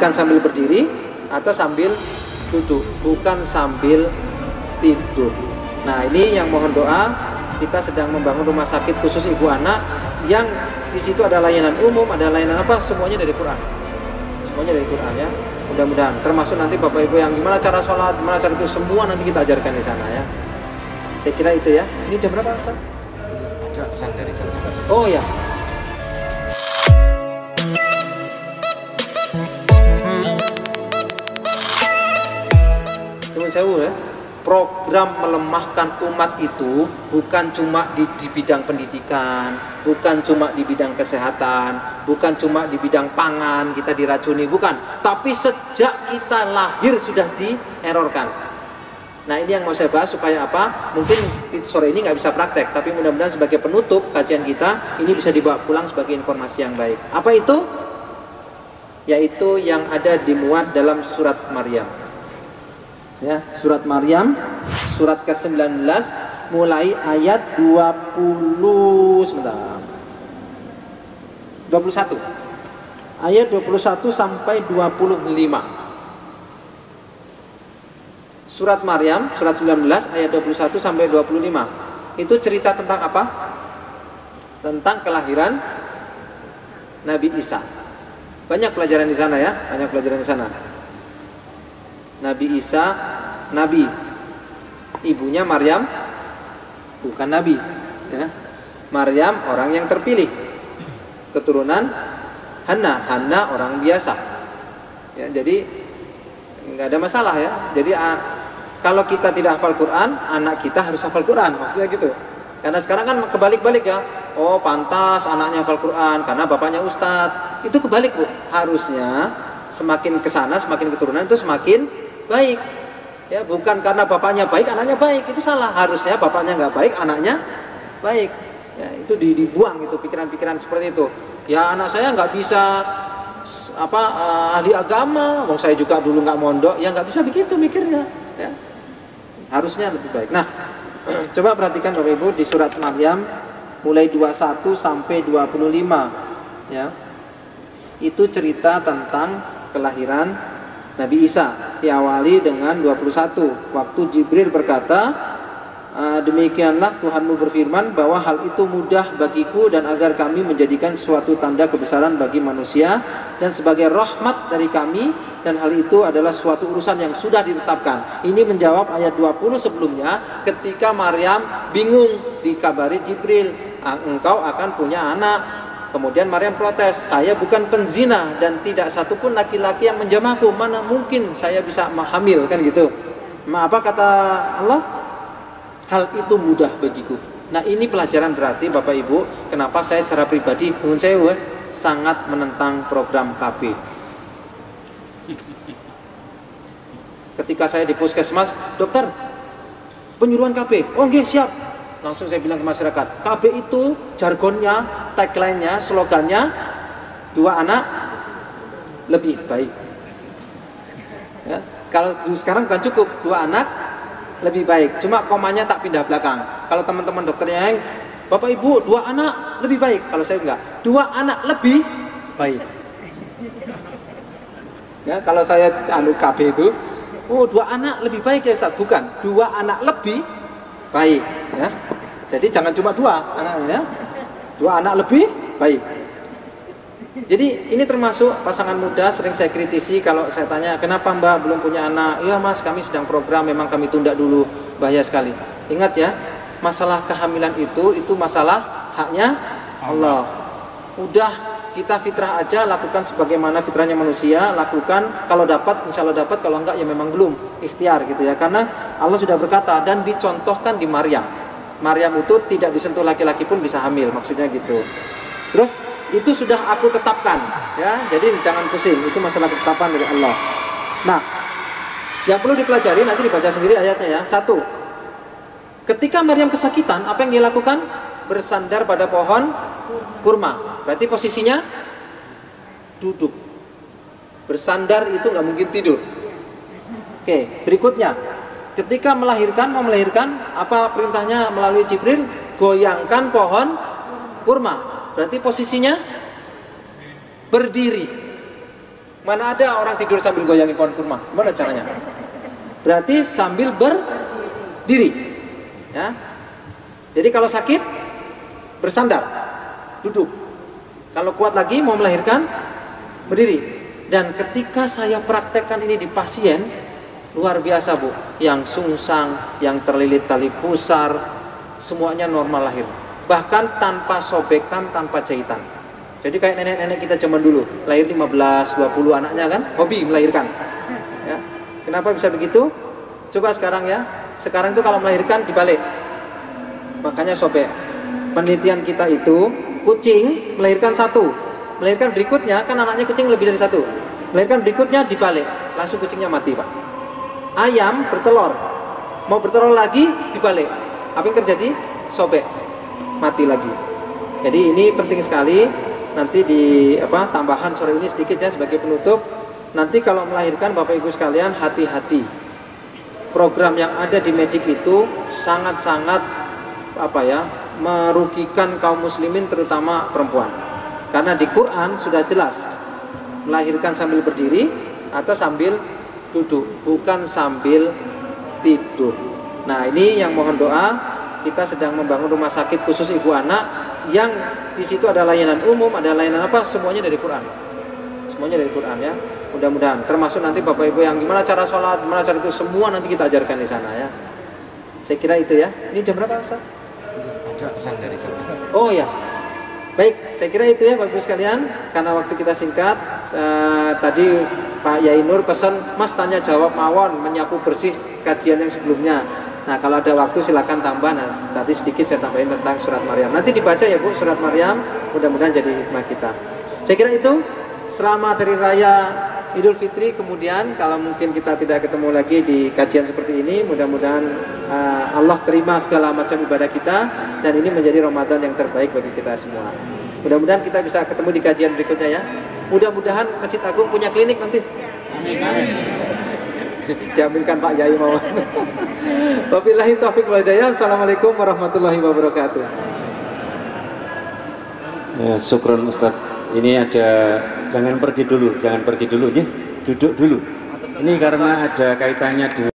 bukan sambil berdiri atau sambil duduk, bukan sambil tidur. Nah, ini yang mohon doa. Kita sedang membangun rumah sakit khusus ibu anak yang di situ ada layanan umum, ada layanan apa, semuanya dari Quran. Semuanya dari Quran ya. Mudah-mudahan termasuk nanti Bapak Ibu yang gimana cara sholat, gimana cara itu, semua nanti kita ajarkan di sana ya. Saya kira itu ya. Ini jam berapa, Ustaz? Ada pesan dari Jakarta. Oh ya. Teman saya ya. Program melemahkan umat itu bukan cuma di bidang pendidikan, bukan cuma di bidang kesehatan, bukan cuma di bidang pangan kita diracuni, bukan. Tapi sejak kita lahir sudah dierorkan. Nah, ini yang mau saya bahas supaya apa? Mungkin sore ini nggak bisa praktek, tapi mudah-mudahan sebagai penutup kajian kita ini bisa dibawa pulang sebagai informasi yang baik. Apa itu? Yaitu yang ada dimuat dalam surat Maryam. Ya, surat Maryam, surat ke-19, mulai ayat 21. Ayat 21 sampai 25. Surat Maryam, surat 19, ayat 21 sampai 25. Itu cerita tentang apa? Tentang kelahiran Nabi Isa. Banyak pelajaran di sana ya, banyak pelajaran di sana. Nabi Isa, Nabi. Ibunya Maryam, bukan Nabi ya. Maryam orang yang terpilih, keturunan Hanna orang biasa ya, jadi nggak ada masalah ya. Jadi kalau kita tidak hafal Quran, anak kita harus hafal Quran, maksudnya gitu. Karena sekarang kan kebalik-balik ya. Oh, pantas anaknya hafal Quran karena bapaknya ustadz. Itu kebalik, Bu. Harusnya semakin kesana, semakin keturunan itu semakin baik ya, bukan karena bapaknya baik anaknya baik, itu salah. Harusnya bapaknya nggak baik anaknya baik ya, itu dibuang itu pikiran-pikiran seperti itu ya. Anak saya nggak bisa ahli agama, wong saya juga dulu nggak mondok ya, nggak bisa begitu mikirnya ya. Harusnya lebih baik. Nah, coba perhatikan Bapak Ibu di surat Maryam mulai 21 sampai 25 ya. Itu cerita tentang kelahiran Nabi Isa. Diawali dengan 21. Waktu Jibril berkata, demikianlah Tuhanmu berfirman bahwa hal itu mudah bagiku dan agar kami menjadikan suatu tanda kebesaran bagi manusia dan sebagai rahmat dari kami, dan hal itu adalah suatu urusan yang sudah ditetapkan. Ini menjawab ayat 20 sebelumnya ketika Maryam bingung dikabari Jibril, engkau akan punya anak. Kemudian Maryam protes, saya bukan penzina dan tidak satupun laki-laki yang menjamahku, mana mungkin saya bisa hamil, kan gitu. Apa kata Allah? Hal itu mudah bagiku. Nah, ini pelajaran berarti Bapak Ibu, kenapa saya secara pribadi menurut saya sangat menentang program KB. Ketika saya di puskesmas, dokter, penyuluhan KB, oh nggih siap. Langsung saya bilang ke masyarakat, KB itu jargonnya, tagline-nya, slogannya 2 anak lebih baik ya. Kalau sekarang bukan cukup 2 anak lebih baik, cuma komanya tak pindah belakang. Kalau teman-teman dokternya yang Bapak Ibu 2 anak lebih baik, kalau saya enggak, 2 anak lebih baik ya. Kalau saya KB itu, oh 2 anak lebih baik ya Ustaz, bukan 2 anak lebih baik ya. Jadi jangan cuma 2 anaknya ya, 2 anak lebih baik. Jadi ini termasuk pasangan muda sering saya kritisi kalau saya tanya, kenapa Mbak belum punya anak? Iya Mas, kami sedang program, memang kami tunda dulu. Bahaya sekali. Ingat ya, masalah kehamilan itu masalah haknya Allah. Udah kita fitrah aja, lakukan sebagaimana fitrahnya manusia, lakukan, kalau dapat insya Allah dapat, kalau enggak ya memang belum, ikhtiar gitu ya. Karena Allah sudah berkata dan dicontohkan di Maryam. Maryam itu tidak disentuh laki-laki pun bisa hamil, maksudnya gitu. Terus itu sudah aku tetapkan ya, jadi jangan pusing, itu masalah ketetapan dari Allah. Nah, yang perlu dipelajari nanti dibaca sendiri ayatnya ya. 1. Ketika Maryam kesakitan, apa yang dia lakukan? Bersandar pada pohon kurma. Berarti posisinya duduk. Bersandar itu nggak mungkin tidur. Oke, berikutnya, ketika mau melahirkan, apa perintahnya melalui Jibril? Goyangkan pohon kurma. Berarti posisinya berdiri. Mana ada orang tidur sambil goyangin pohon kurma? Gimana caranya? Berarti sambil berdiri. Ya. Jadi kalau sakit bersandar, duduk. Kalau kuat lagi mau melahirkan, berdiri. Dan ketika saya praktekkan ini di pasien, luar biasa Bu, yang sungsang, yang terlilit tali pusar, semuanya normal lahir. Bahkan tanpa sobekan, tanpa jahitan. Jadi kayak nenek-nenek kita zaman dulu, lahir 15, 20 anaknya kan, hobi melahirkan. Ya. Kenapa bisa begitu? Coba sekarang ya, sekarang itu kalau melahirkan dibalik. Makanya sobek. Penelitian kita itu, kucing melahirkan satu, melahirkan berikutnya, kan anaknya kucing lebih dari satu. Melahirkan berikutnya dibalik, langsung kucingnya mati Pak. Ayam bertelur, mau bertelur lagi dibalik. Apa yang terjadi? Sobek, mati lagi. Jadi ini penting sekali. Nanti di tambahan sore ini sedikit ya sebagai penutup. Nanti kalau melahirkan Bapak Ibu sekalian, hati-hati. Program yang ada di Medik itu sangat-sangat merugikan kaum muslimin, terutama perempuan. Karena di Quran sudah jelas melahirkan sambil berdiri atau sambil duduk, bukan sambil tidur. Nah, ini yang mohon doa. Kita sedang membangun rumah sakit khusus ibu anak yang di situ ada layanan umum, ada layanan semuanya dari Quran. Semuanya dari Quran ya. Mudah-mudahan termasuk nanti Bapak Ibu yang gimana cara sholat, gimana cara itu, semua nanti kita ajarkan di sana ya. Saya kira itu ya. Ini jam berapa Ustaz? Ada pesan dari jam. Oh ya. Baik, saya kira itu ya Bapak Ibu sekalian. Karena waktu kita singkat, tadi Pak Yai Nur pesan, Mas tanya jawab mawon, menyapu bersih kajian yang sebelumnya. Nah, kalau ada waktu silakan tambah. Nah, tadi sedikit saya tambahin tentang surat Maryam. Nanti dibaca ya Bu, surat Maryam. Mudah-mudahan jadi hikmah kita. Saya kira itu. Selamat Hari Raya Idul Fitri. Kemudian kalau mungkin kita tidak ketemu lagi di kajian seperti ini, mudah-mudahan Allah terima segala macam ibadah kita, dan ini menjadi Ramadan yang terbaik bagi kita semua. Mudah-mudahan kita bisa ketemu di kajian berikutnya ya. Mudah-mudahan Masjid Agung punya klinik nanti. Amin. Amin. Diaminkan Pak Yai mawon. Wabillahi taufiq wal hidayah. Assalamualaikum warahmatullahi wabarakatuh. Ya, syukron Ustaz. Ini ada, jangan pergi dulu ya, duduk dulu. Ini karena ada kaitannya dengan